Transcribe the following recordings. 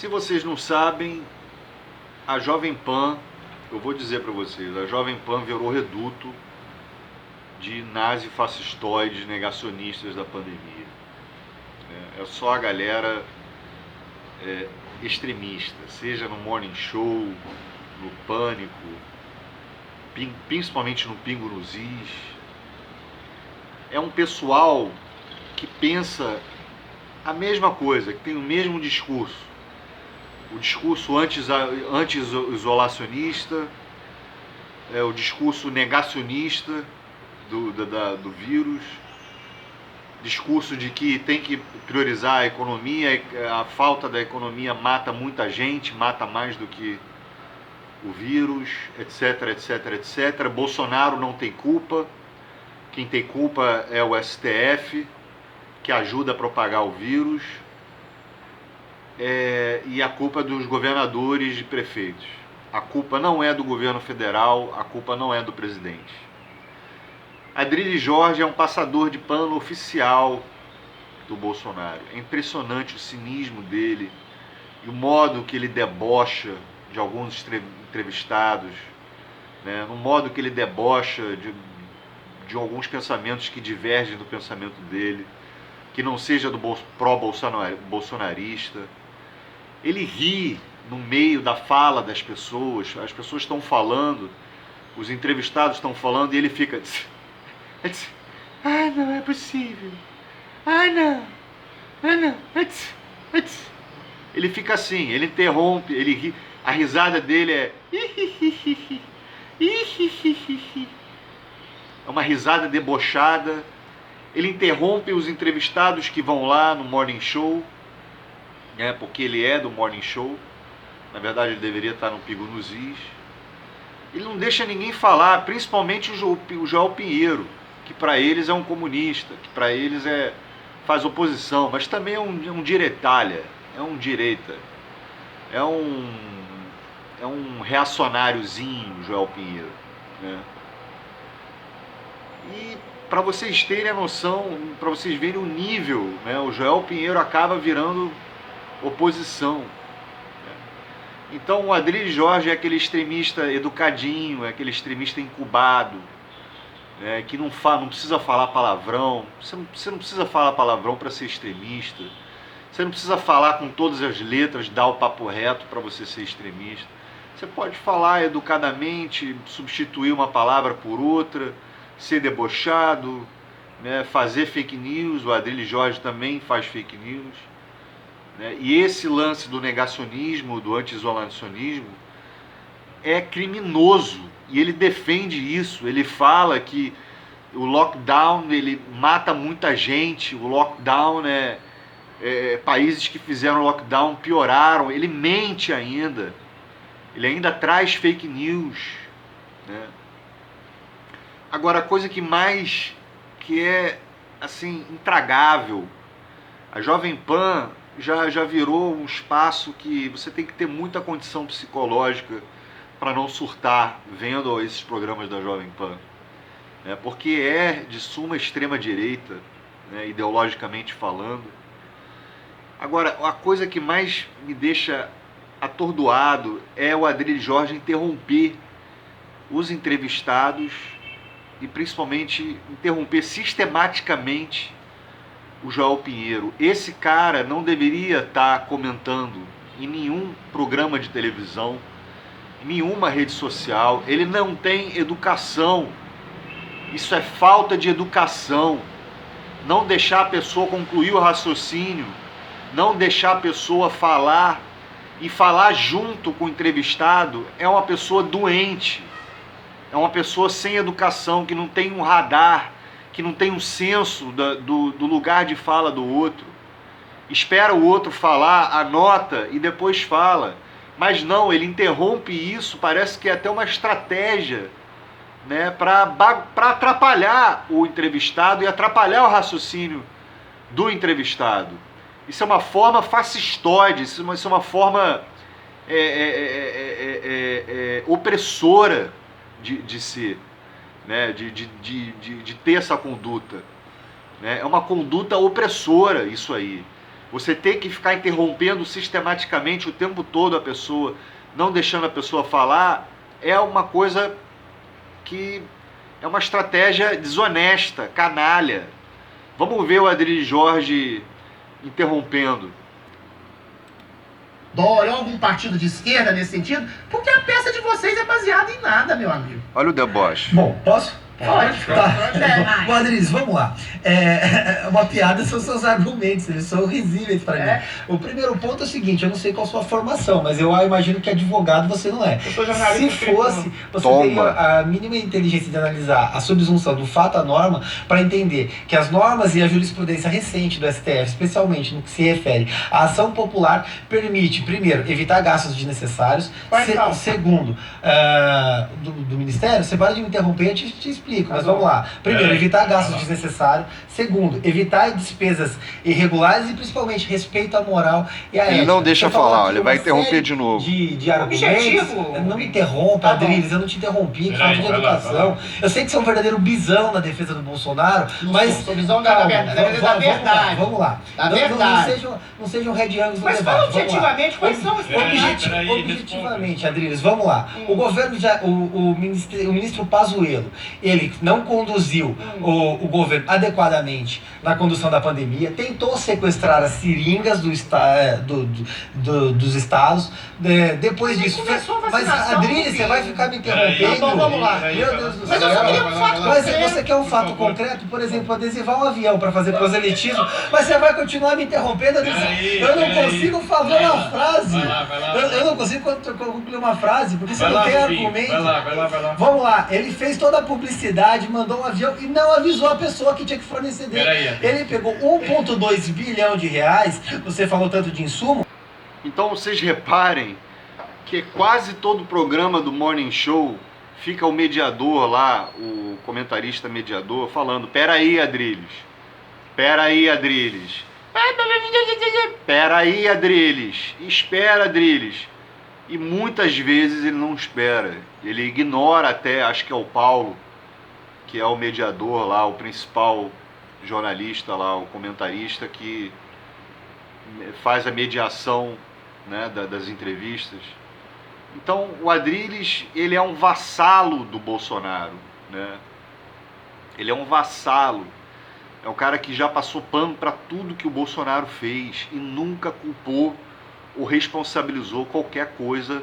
Se vocês não sabem, a Jovem Pan, eu vou dizer para vocês, a Jovem Pan virou reduto de nazi-fascistoides negacionistas da pandemia. É só a galera extremista, seja no Morning Show, no Pânico, principalmente no Pingo nos Is. É um pessoal que pensa a mesma coisa, que tem o mesmo discurso. O discurso anti-isolacionista, o discurso negacionista do vírus, discurso de que tem que priorizar a economia, a falta da economia mata muita gente, mata mais do que o vírus, etc, etc, etc. Bolsonaro não tem culpa, quem tem culpa é o STF, que ajuda a propagar o vírus, e a culpa é dos governadores e prefeitos. A culpa não é do governo federal, a culpa não é do presidente. Adrilles Jorge é um passador de pano oficial do Bolsonaro. É impressionante o cinismo dele e o modo que ele debocha de alguns entrevistados, né? No modo que ele debocha de alguns pensamentos que divergem do pensamento dele, que não seja do pró-bolsonarista. Ele ri no meio da fala das pessoas, as pessoas estão falando, os entrevistados estão falando e ele fica... Ah, não é possível. Ah, não. Ah, não. Ele fica assim, ele interrompe, ele ri. A risada dele é... É uma risada debochada. Ele interrompe os entrevistados que vão lá no Morning Show, né, porque ele é do Morning Show. Na verdade, ele deveria estar no Pingo nos Is. Ele não deixa ninguém falar, principalmente o Joel Pinheiro, que para eles é um comunista, que para eles faz oposição, mas também é um direitalha, é um direita, é um reacionáriozinho, o Joel Pinheiro, né? E para vocês terem a noção, para vocês verem o nível, né, o Joel Pinheiro acaba virando oposição. Então o Adrilles Jorge é aquele extremista educadinho, é aquele extremista incubado, que não precisa falar palavrão. Você não precisa falar palavrão para ser extremista. Você não precisa falar com todas as letras, dar o papo reto para você ser extremista. Você pode falar educadamente, substituir uma palavra por outra, ser debochado, né, fazer fake news. O Adrilles Jorge também faz fake news, né? E esse lance do negacionismo, do anti-isolacionismo, é criminoso. E ele defende isso. Ele fala que o lockdown ele mata muita gente. O lockdown países que fizeram lockdown pioraram. Ele mente ainda. Ele ainda traz fake news, né? Agora, a coisa que é assim intragável, a Jovem Pan já virou um espaço que você tem que ter muita condição psicológica para não surtar vendo esses programas da Jovem Pan, né? Porque é de suma extrema direita, né, ideologicamente falando. Agora, a coisa que mais me deixa atordoado é o Adrilles Jorge interromper os entrevistados e principalmente interromper sistematicamente o Joel Pinheiro. Esse cara não deveria estar comentando em nenhum programa de televisão, em nenhuma rede social. Ele não tem educação. Isso é falta de educação. Não deixar a pessoa concluir o raciocínio, não deixar a pessoa falar e falar junto com o entrevistado, é uma pessoa doente. É uma pessoa sem educação, que não tem um radar, que não tem um senso do lugar de fala do outro. Espera o outro falar, anota e depois fala. Mas não, ele interrompe isso, parece que é até uma estratégia, né, para atrapalhar o entrevistado e atrapalhar o raciocínio do entrevistado. Isso é uma forma fascistoide, isso é uma forma opressora de ser, né, de ter essa conduta, né? É uma conduta opressora isso aí. Você ter que ficar interrompendo sistematicamente o tempo todo a pessoa, não deixando a pessoa falar, é uma coisa que é uma estratégia desonesta, canalha. Vamos ver o Adriles Jorge interrompendo. Dória ou algum partido de esquerda nesse sentido, porque a peça de vocês é baseada em nada, meu amigo. Olha o deboche. Bom, posso? Pode. Tá. Bom, Adriles, vamos lá. Uma piada são seus argumentos, eles são risíveis pra mim. O primeiro ponto é o seguinte, eu não sei qual a sua formação, mas eu imagino que advogado você não é. Eu sou jornalista. Se fosse, você teria a mínima inteligência de analisar a subsunção do fato à norma para entender que as normas e a jurisprudência recente do STF, especialmente no que se refere à ação popular, permite, primeiro, evitar gastos desnecessários. Segundo, do Ministério, você para de me interromper, eu te explico, mas vamos lá. Primeiro, evitar gastos desnecessários. Segundo, evitar despesas irregulares e principalmente respeito à moral e à ética. Ele não deixa falar, ele vai interromper de novo. De argumentos. Não me interrompa, Adriles, eu não te interrompi, que falta de educação. Eu sei que você é um verdadeiro bisão na defesa do Bolsonaro, mas... Sou bisão da verdade. Vamos lá. Da verdade. Não sejam red youngs no mas debate. fala objetivamente, quais são os objetivamente, Adriles, vamos lá. O governo o ministro Pazuello, ele não conduziu o governo adequadamente na condução da pandemia, tentou sequestrar as seringas dos estados, depois disso... Mas, Adriles, você vai ficar me interrompendo? Então vamos lá. Meu Deus do céu. Mas eu só queria um fato Mas concreto. você quer um fato concreto? Por exemplo, adesivar um avião para fazer proselitismo, mas você vai continuar me interrompendo? Eu não consigo fazer uma frase. Eu não consigo concluir uma frase, porque você não tem argumento. Vai lá. Vamos lá, ele fez toda a publicidade, mandou um avião e não avisou a pessoa que tinha que fornecer dele. Ele pegou 1,2 bilhão de reais, você falou tanto de insumo. Então vocês reparem que quase todo programa do Morning Show fica o mediador lá, o comentarista mediador, falando: peraí, Adriles, peraí, Adriles, peraí, Adriles, espera, Adriles. E muitas vezes ele não espera, ele ignora até, acho que é o Paulo, que é o mediador lá, o principal jornalista lá, o comentarista que faz a mediação, né, das entrevistas. Então o Adriles, ele é um vassalo do Bolsonaro, né? Ele é um vassalo, é um cara que já passou pano para tudo que o Bolsonaro fez e nunca culpou ou responsabilizou qualquer coisa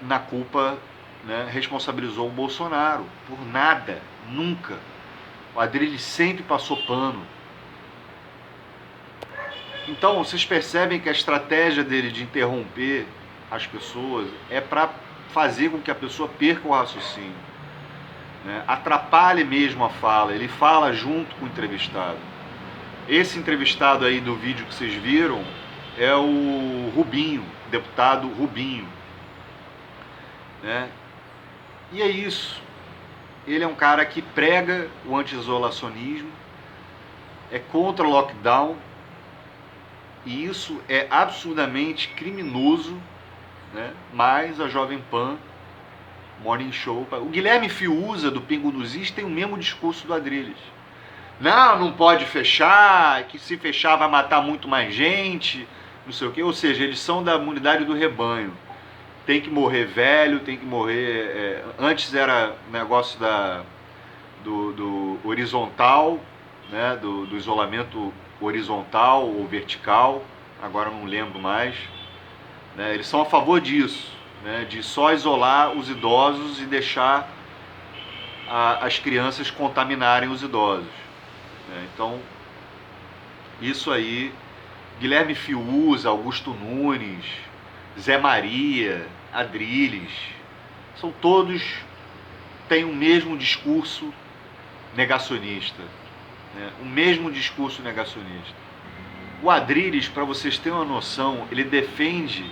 na culpa, né? Responsabilizou o Bolsonaro por nada, nunca. O Adriles sempre passou pano. Então, vocês percebem que a estratégia dele de interromper as pessoas é para fazer com que a pessoa perca o raciocínio, né? Atrapalhe mesmo a fala, ele fala junto com o entrevistado. Esse entrevistado aí do vídeo que vocês viram é o Rubinho, deputado Rubinho, né? E é isso. Ele é um cara que prega o anti-isolacionismo, é contra o lockdown, e isso é absurdamente criminoso, né? Mas a Jovem Pan, Morning Show... O Guilherme Fiuza, do Pingo dos Is, tem o mesmo discurso do Adriles. Não pode fechar, que se fechar vai matar muito mais gente, não sei o quê. Ou seja, eles são da imunidade do rebanho. Tem que morrer velho, tem que morrer... antes era negócio do horizontal, né? Do isolamento horizontal ou vertical, agora não lembro mais, né? Eles são a favor disso, né? De só isolar os idosos e deixar as crianças contaminarem os idosos, né? Então, isso aí, Guilherme Fiuza, Augusto Nunes, Zé Maria, Adriles, são todos, têm o mesmo discurso negacionista, né? O mesmo discurso negacionista. O Adriles, para vocês terem uma noção, ele defende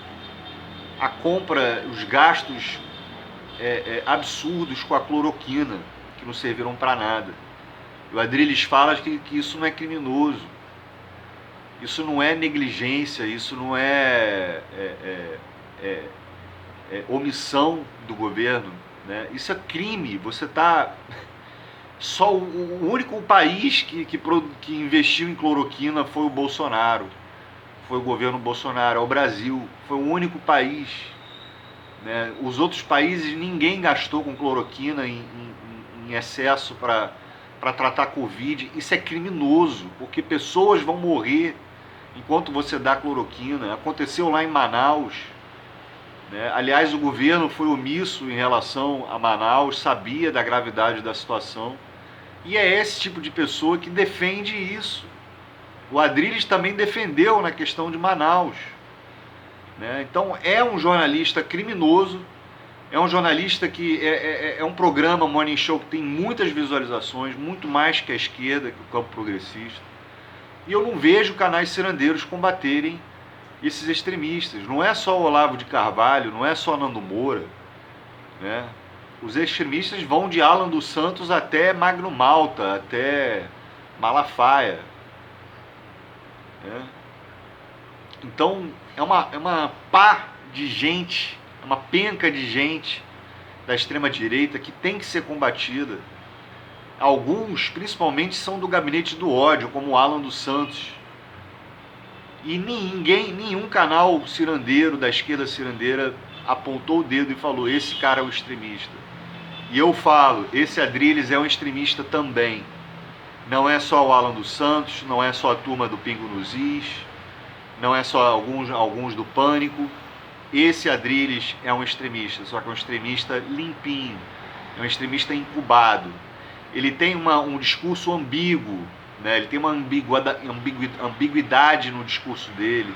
a compra, os gastos absurdos com a cloroquina, que não serviram para nada. O Adriles fala que isso não é criminoso, isso não é negligência, isso não é omissão do governo, né? Isso é crime. Você está Só o único país que investiu em cloroquina foi o Bolsonaro, foi o governo Bolsonaro, é o Brasil, foi o único país, né? Os outros países, ninguém gastou com cloroquina em excesso para tratar Covid. Isso é criminoso, porque pessoas vão morrer enquanto você dá cloroquina. Aconteceu lá em Manaus, né? Aliás, o governo foi omisso em relação a Manaus, sabia da gravidade da situação, e é esse tipo de pessoa que defende isso. O Adrilles também defendeu na questão de Manaus, né? Então é um jornalista criminoso, é um jornalista que é um programa Morning Show que tem muitas visualizações, muito mais que a esquerda, que o campo progressista, e eu não vejo canais cirandeiros combaterem esses extremistas. Não é só o Olavo de Carvalho, não é só Nando Moura, né? Os extremistas vão de Alan dos Santos até Magno Malta, até Malafaia, né? Então é uma pá de gente, é uma penca de gente da extrema-direita que tem que ser combatida. Alguns, principalmente, são do gabinete do ódio, como o Alan dos Santos. E nenhum canal cirandeiro, da esquerda cirandeira, apontou o dedo e falou: esse cara é o extremista. E eu falo, esse Adrilles é um extremista também. Não é só o Alan dos Santos, não é só a turma do Pingo nos Is, não é só alguns do Pânico. Esse Adrilles é um extremista, só que é um extremista limpinho, é um extremista incubado. Ele tem um discurso ambíguo, né? Ele tem uma ambiguidade no discurso dele,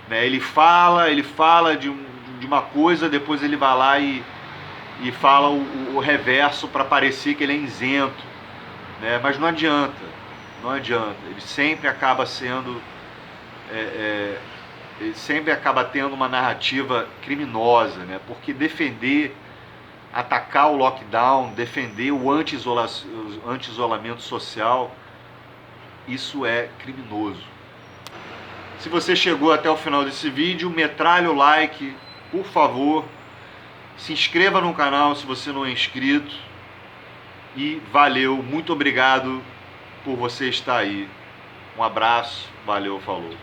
né? Ele fala de uma coisa, depois ele vai lá e fala o reverso para parecer que ele é isento, né? Mas não adianta, ele sempre acaba sendo ele sempre acaba tendo uma narrativa criminosa, né? Porque atacar o lockdown, defender o anti-isolamento social, isso é criminoso. Se você chegou até o final desse vídeo, metralha o like, por favor. Se inscreva no canal se você não é inscrito. E valeu, muito obrigado por você estar aí. Um abraço, valeu, falou.